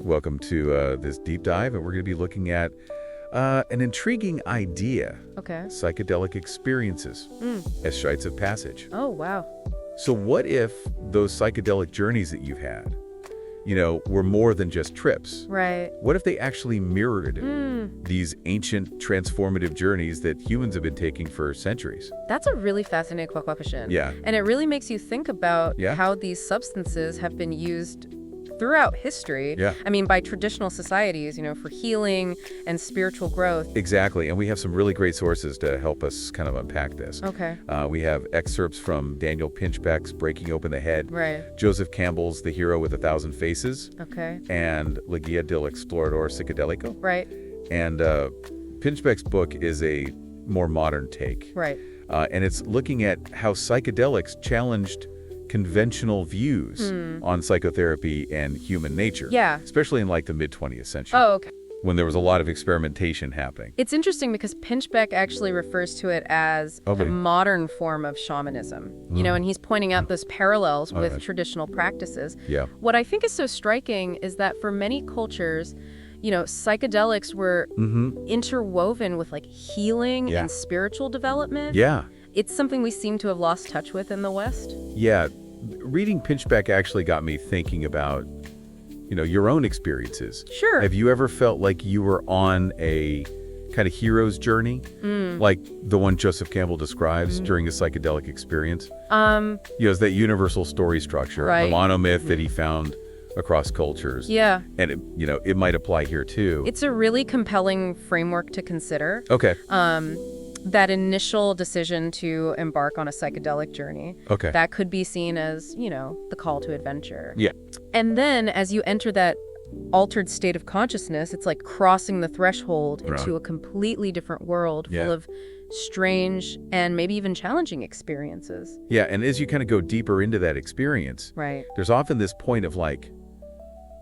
Welcome to this deep dive, and we're going to be looking at an intriguing idea. Okay. Psychedelic experiences as rites of passage. Oh, wow. So what if those psychedelic journeys that you've had, were more than just trips? Right. What if they actually mirrored these ancient transformative journeys that humans have been taking for centuries? That's a really fascinating question. Yeah. And it really makes you think about Yeah. how these substances have been used throughout history. Yeah. I mean, by traditional societies, for healing and spiritual growth. Exactly. And we have some really great sources to help us kind of unpack this. Okay. We have excerpts from Daniel Pinchbeck's Breaking Open the Head, Right. Joseph Campbell's The Hero with a Thousand Faces, Okay. and La Guia del Explorador Psychedelico. Right. And Pinchbeck's book is a more modern take. Right. And it's looking at how psychedelics challenged conventional views on psychotherapy and human nature. Yeah. Especially in the mid-20th century. Oh, okay. When there was a lot of experimentation happening. It's interesting because Pinchbeck actually refers to it as a modern form of shamanism, and he's pointing out those parallels with traditional practices. Yeah. What I think is so striking is that for many cultures, psychedelics were interwoven with healing and spiritual development. Yeah. It's something we seem to have lost touch with in the West. Yeah. Reading Pinchbeck actually got me thinking about, your own experiences. Sure. Have you ever felt like you were on a kind of hero's journey? Like the one Joseph Campbell describes during his psychedelic experience? It's that universal story structure, Right. the monomyth that he found across cultures. Yeah. And, it might apply here too. It's a really compelling framework to consider. Okay. That initial decision to embark on a psychedelic journey, Okay. that could be seen as, the call to adventure. Yeah. And then as you enter that altered state of consciousness, it's like crossing the threshold into a completely different world full of strange and maybe even challenging experiences. Yeah, and as you kind of go deeper into that experience, Right. there's often this point of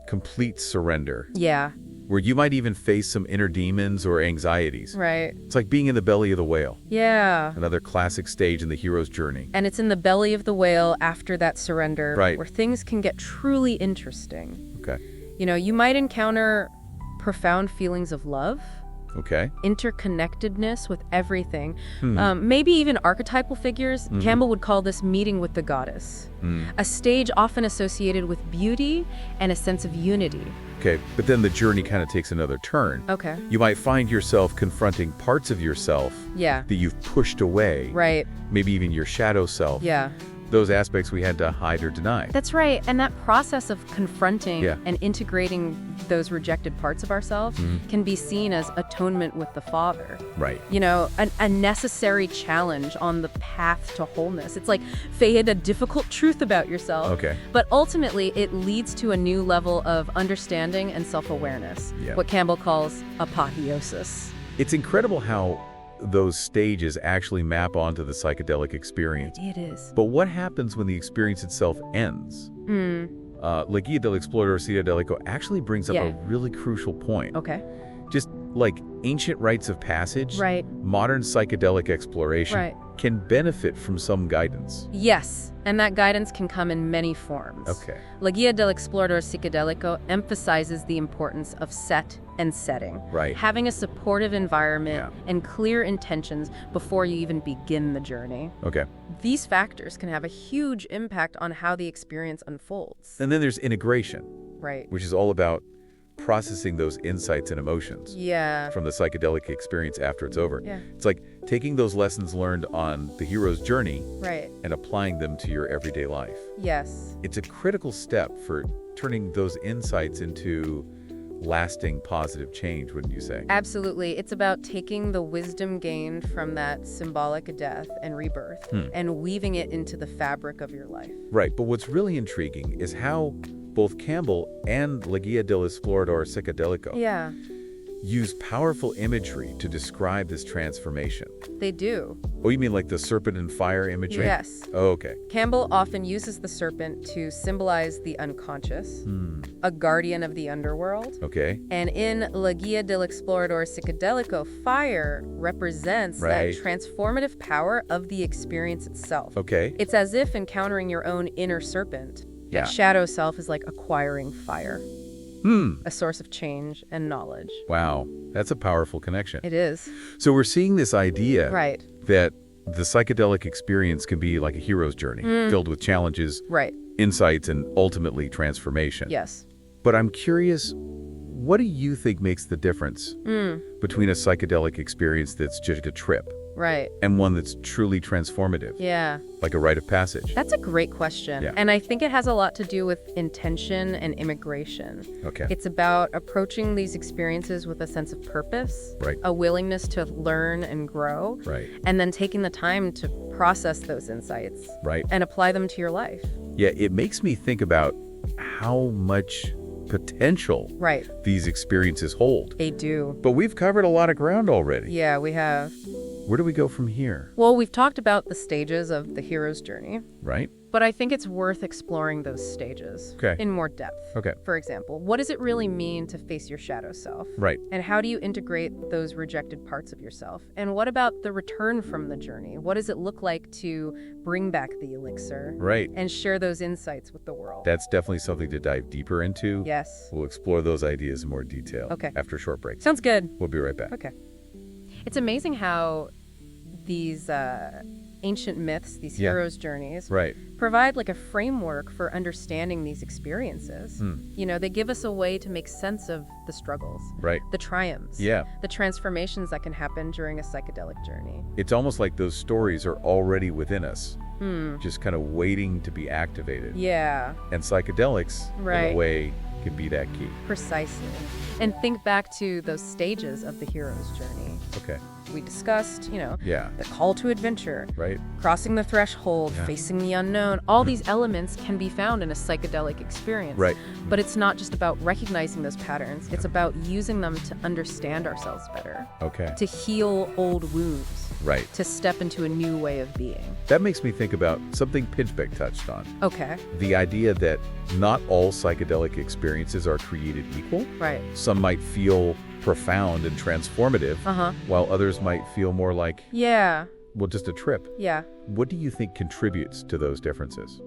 complete surrender, Yeah. where you might even face some inner demons or anxieties. Right. It's like being in the belly of the whale, Yeah. another classic stage in the hero's journey. And it's in the belly of the whale after that surrender Right. where things can get truly interesting. Okay. You might encounter profound feelings of love, Okay. interconnectedness with everything, maybe even archetypal figures. Campbell would call this meeting with the goddess, a stage often associated with beauty and a sense of unity. Okay, but then the journey kind of takes another turn. Okay. You might find yourself confronting parts of yourself Yeah. that you've pushed away. Right. Maybe even your shadow self. Yeah. Those aspects we had to hide or deny. That's right. And that process of confronting Yeah. and integrating those rejected parts of ourselves can be seen as atonement with the Father. Right. A necessary challenge on the path to wholeness. It's like fade a difficult truth about yourself. Okay. But ultimately, it leads to a new level of understanding and self-awareness, Yeah. what Campbell calls apotheosis. It's incredible how those stages actually map onto the psychedelic experience. It is. But what happens when the experience itself ends? La Guia del Explorador Psychedelico actually brings up Yeah. a really crucial point. Okay. Just like ancient rites of passage, Right. modern psychedelic exploration Right. can benefit from some guidance. Yes, and that guidance can come in many forms. Okay. La Guia del Explorador Psychedelico emphasizes the importance of set and setting. Right. Having a supportive environment Yeah. and clear intentions before you even begin the journey. Okay. These factors can have a huge impact on how the experience unfolds. And then there's integration, Right. which is all about processing those insights and emotions Yeah. from the psychedelic experience after it's over. Yeah. It's like taking those lessons learned on the hero's journey Right. and applying them to your everyday life. Yes. It's a critical step for turning those insights into lasting positive change, wouldn't you say? Absolutely. It's about taking the wisdom gained from that symbolic death and rebirth and weaving it into the fabric of your life. Right, but what's really intriguing is how both Campbell and La Guia del Explorador Psychedelico Yeah. use powerful imagery to describe this transformation. They do. Oh, you mean like the serpent and fire imagery? Yes. Oh, okay. Campbell often uses the serpent to symbolize the unconscious, a guardian of the underworld. Okay. And in La Guia del Explorador Psychedelico, fire represents Right. that transformative power of the experience itself. Okay. It's as if encountering your own inner serpent Yeah. Shadow self is like acquiring fire, Hmm. a source of change and knowledge. Wow. That's a powerful connection. It is. So we're seeing this idea Right. that the psychedelic experience can be like a hero's journey, filled with challenges, Right. insights, and ultimately transformation. Yes. But I'm curious, what do you think makes the difference between a psychedelic experience that's just a trip Right. and one that's truly transformative, Yeah. like a rite of passage? That's a great question. Yeah. And I think it has a lot to do with intention and immigration. Okay. It's about approaching these experiences with a sense of purpose, Right. a willingness to learn and grow, Right. and then taking the time to process those insights Right. and apply them to your life. Yeah, it makes me think about how much potential Right. these experiences hold. They do. But we've covered a lot of ground already. Yeah, we have. Where do we go from here? Well, we've talked about the stages of the hero's journey, Right? but I think it's worth exploring those stages Okay. in more depth. Okay. For example, what does it really mean to face your shadow self? Right. And how do you integrate those rejected parts of yourself? And what about the return from the journey? What does it look like to bring back the elixir Right. and share those insights with the world? That's definitely something to dive deeper into. Yes. We'll explore those ideas in more detail. Okay. After a short break. Sounds good. We'll be right back. Okay. It's amazing how these ancient myths, these Yeah. heroes' journeys, Right. provide like a framework for understanding these experiences. You know, they give us a way to make sense of the struggles, Right. the triumphs, Yeah. the transformations that can happen during a psychedelic journey. It's almost like those stories are already within us, just kind of waiting to be activated. Yeah, And psychedelics, in Right. a way, can be that key. precisely. And think back to those stages of the hero's journey. Okay. We discussed, you know, Yeah. the call to adventure, Right. crossing the threshold, Yeah. facing the unknown. All these elements can be found in a psychedelic experience. Right. But it's not just about recognizing those patterns. It's about using them to understand ourselves better, Okay. to heal old wounds, Right. to step into a new way of being. That makes me think about something Pinchbeck touched on. Okay, The idea that not all psychedelic experiences are created equal. right. Some might feel profound and transformative, Uh-huh. while others might feel more like, Yeah, well, just a trip. yeah. What do you think contributes to those differences?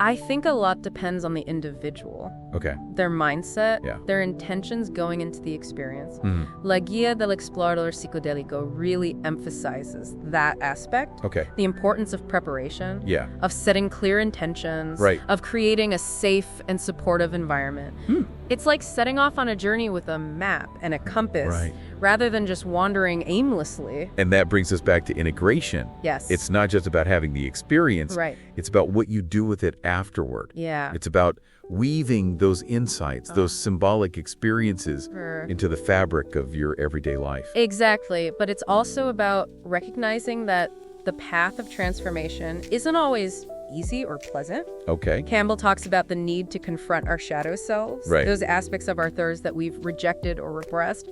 I think a lot depends on the individual, Okay. their mindset, Yeah. their intentions going into the experience. Mhm. La Guía del Explorador Psicodélico really emphasizes that aspect, Okay. the importance of preparation, Yeah. of setting clear intentions, Right. of creating a safe and supportive environment. It's like setting off on a journey with a map and a compass, Right. rather than just wandering aimlessly. And that brings us back to integration. Yes. It's not just about having the experience. Right. It's about what you do with it afterward. Yeah. It's about weaving those insights, those symbolic experiences Sure. into the fabric of your everyday life. Exactly. But it's also about recognizing that the path of transformation isn't always easy or pleasant. Okay. Campbell talks about the need to confront our shadow selves, Right. those aspects of ourselves that we've rejected or repressed.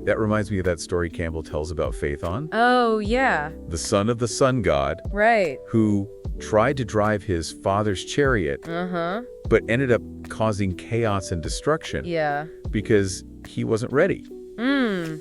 That reminds me of that story Campbell tells about Phaethon, Oh, yeah. the son of the sun god, Right. who tried to drive his father's chariot, Uh-huh. but ended up causing chaos and destruction Yeah. because he wasn't ready. Mm.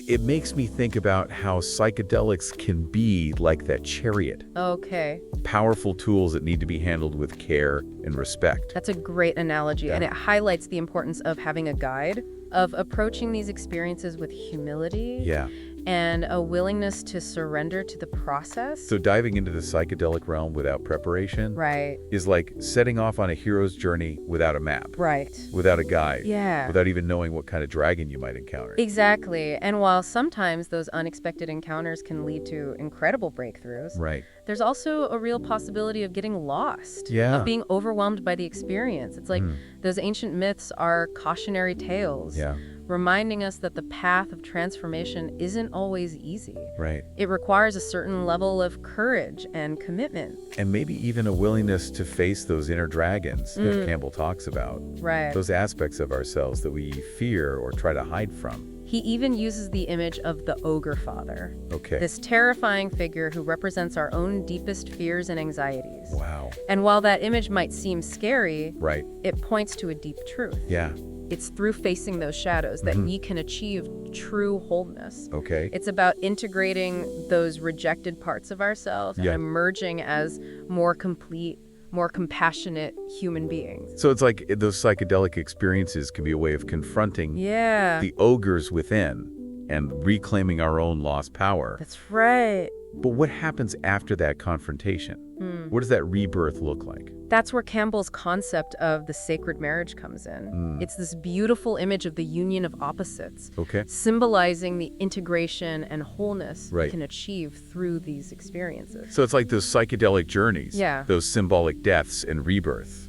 It makes me think about how psychedelics can be like that chariot. Okay. Powerful tools that need to be handled with care and respect. That's a great analogy, Yeah. and it highlights the importance of having a guide, of approaching these experiences with humility Yeah. and a willingness to surrender to the process. So diving into the psychedelic realm without preparation Right. is like setting off on a hero's journey without a map, Right. without a guide, Yeah. without even knowing what kind of dragon you might encounter. Exactly. And while sometimes those unexpected encounters can lead to incredible breakthroughs, Right. there's also a real possibility of getting lost, Yeah. of being overwhelmed by the experience. It's like those ancient myths are cautionary tales, Yeah. reminding us that the path of transformation isn't always easy. Right. It requires a certain level of courage and commitment. And maybe even a willingness to face those inner dragons that Campbell talks about. Right. Those aspects of ourselves that we fear or try to hide from. He even uses the image of the ogre father, Okay. this terrifying figure who represents our own deepest fears and anxieties. Wow. And while that image might seem scary, Right. it points to a deep truth. Yeah. It's through facing those shadows that we can achieve true wholeness. Okay. It's about integrating those rejected parts of ourselves Yeah. and emerging as more complete, more compassionate human beings. So it's like those psychedelic experiences can be a way of confronting the ogres within and reclaiming our own lost power. That's right. But what happens after that confrontation? What does that rebirth look like? That's where Campbell's concept of the sacred marriage comes in. It's this beautiful image of the union of opposites, symbolizing the integration and wholeness we can achieve through these experiences. So it's like those psychedelic journeys, those symbolic deaths and rebirth,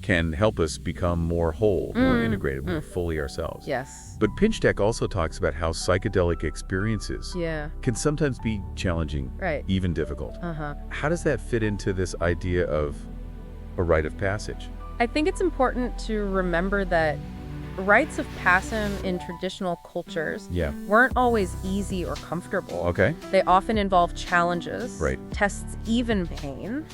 can help us become more whole, more integrated, more fully ourselves. Yes. But Pinchtek also talks about how psychedelic experiences can sometimes be challenging, even difficult. How does that fit into this idea of a rite of passage? I think it's important to remember that rites of passage in traditional cultures weren't always easy or comfortable. They often involve challenges, tests, even pain.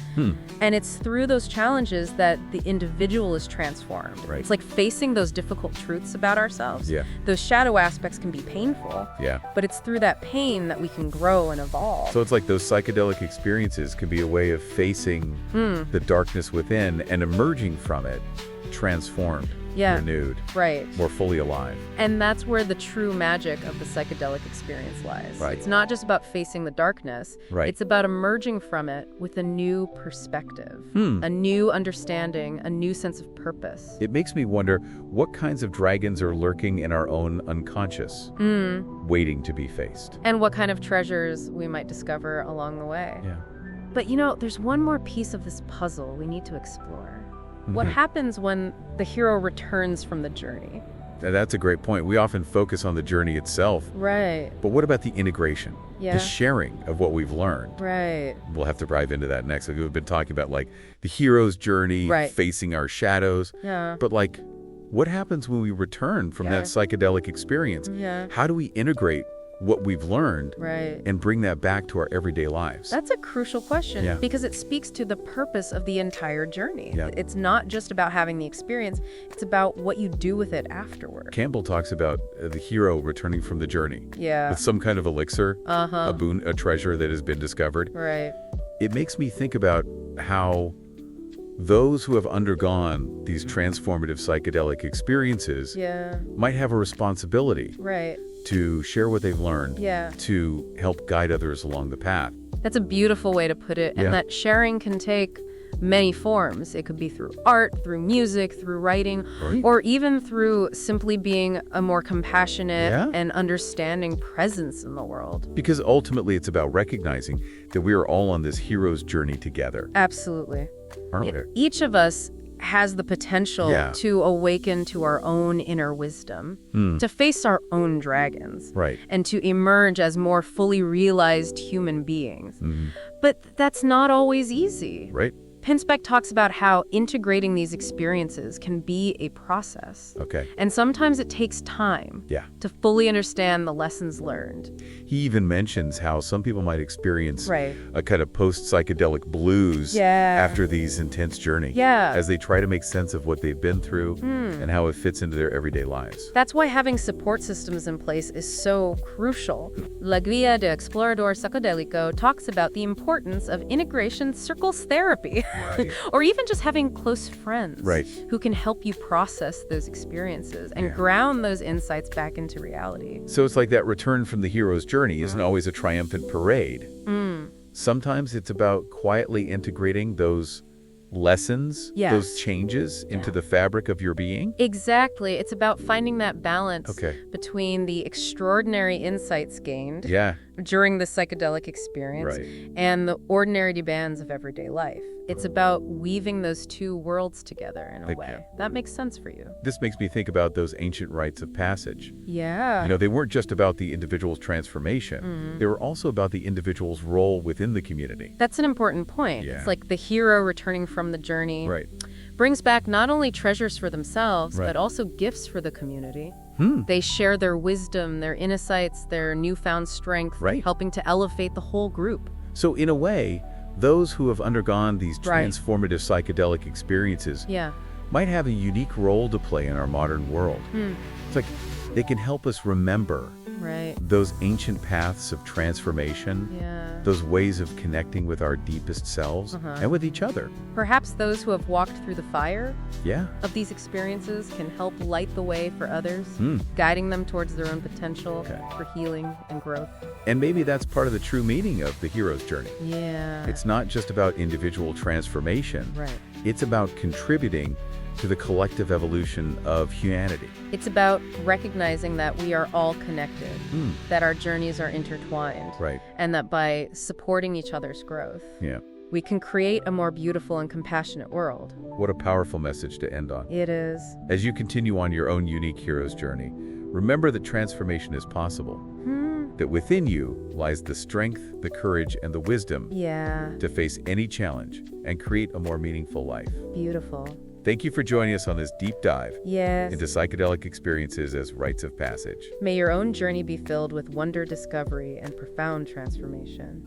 And it's through those challenges that the individual is transformed. It's like facing those difficult truths about ourselves. Those shadow aspects can be painful, but it's through that pain that we can grow and evolve. So it's like those psychedelic experiences can be a way of facing the darkness within and emerging from it transformed, renewed, more fully alive. And that's where the true magic of the psychedelic experience lies. It's not just about facing the darkness. It's about emerging from it with a new perspective, a new understanding, a new sense of purpose. It makes me wonder what kinds of dragons are lurking in our own unconscious, waiting to be faced. And what kind of treasures we might discover along the way. But there's one more piece of this puzzle we need to explore. What happens when the hero returns from the journey? That's a great point. We often focus on the journey itself. But what about the integration? The sharing of what we've learned? We'll have to dive into that next. We've been talking about like the hero's journey, facing our shadows. But like, what happens when we return from that psychedelic experience? How do we integrate what we've learned and bring that back to our everyday lives? That's a crucial question because it speaks to the purpose of the entire journey. It's not just about having the experience, it's about what you do with it afterward. Campbell talks about the hero returning from the journey with some kind of elixir, a boon, a treasure that has been discovered. It makes me think about how those who have undergone these transformative psychedelic experiences might have a responsibility to share what they've learned, to help guide others along the path. That's a beautiful way to put it, and that sharing can take many forms. It could be through art, through music, through writing, or even through simply being a more compassionate and understanding presence in the world. Because ultimately it's about recognizing that we are all on this hero's journey together. Absolutely. Aren't we? Each of us has the potential to awaken to our own inner wisdom, to face our own dragons, and to emerge as more fully realized human beings. But that's not always easy. Pinchtek talks about how integrating these experiences can be a process. And sometimes it takes time to fully understand the lessons learned. He even mentions how some people might experience a kind of post-psychedelic blues after these intense journeys as they try to make sense of what they've been through and how it fits into their everyday lives. That's why having support systems in place is so crucial. La Guía de Explorador Psicodélico talks about the importance of integration circles therapy. Or even just having close friends who can help you process those experiences and ground those insights back into reality. So it's like that return from the hero's journey isn't always a triumphant parade. Sometimes it's about quietly integrating those lessons, those changes into the fabric of your being? Exactly. It's about finding that balance between the extraordinary insights gained during the psychedelic experience and the ordinary demands of everyday life. It's about weaving those two worlds together in a way. That makes sense for you. This makes me think about those ancient rites of passage. Yeah. You know, they weren't just about the individual's transformation. They were also about the individual's role within the community. That's an important point. It's like the hero returning from the journey brings back not only treasures for themselves, but also gifts for the community. They share their wisdom, their insights, their newfound strength, helping to elevate the whole group. So in a way, those who have undergone these transformative psychedelic experiences might have a unique role to play in our modern world. It's like they can help us remember Right. Those ancient paths of transformation. Yeah. Those ways of connecting with our deepest selves and with each other. Perhaps those who have walked through the fire of these experiences can help light the way for others, guiding them towards their own potential for healing and growth. And maybe that's part of the true meaning of the hero's journey. Yeah. It's not just about individual transformation. Right. It's about contributing to the collective evolution of humanity. It's about recognizing that we are all connected, that our journeys are intertwined, and that by supporting each other's growth, we can create a more beautiful and compassionate world. What a powerful message to end on. It is. As you continue on your own unique hero's journey, remember that transformation is possible. That within you lies the strength, the courage, and the wisdom to face any challenge and create a more meaningful life. Beautiful. Thank you for joining us on this deep dive into psychedelic experiences as rites of passage. May your own journey be filled with wonder, discovery, and profound transformation.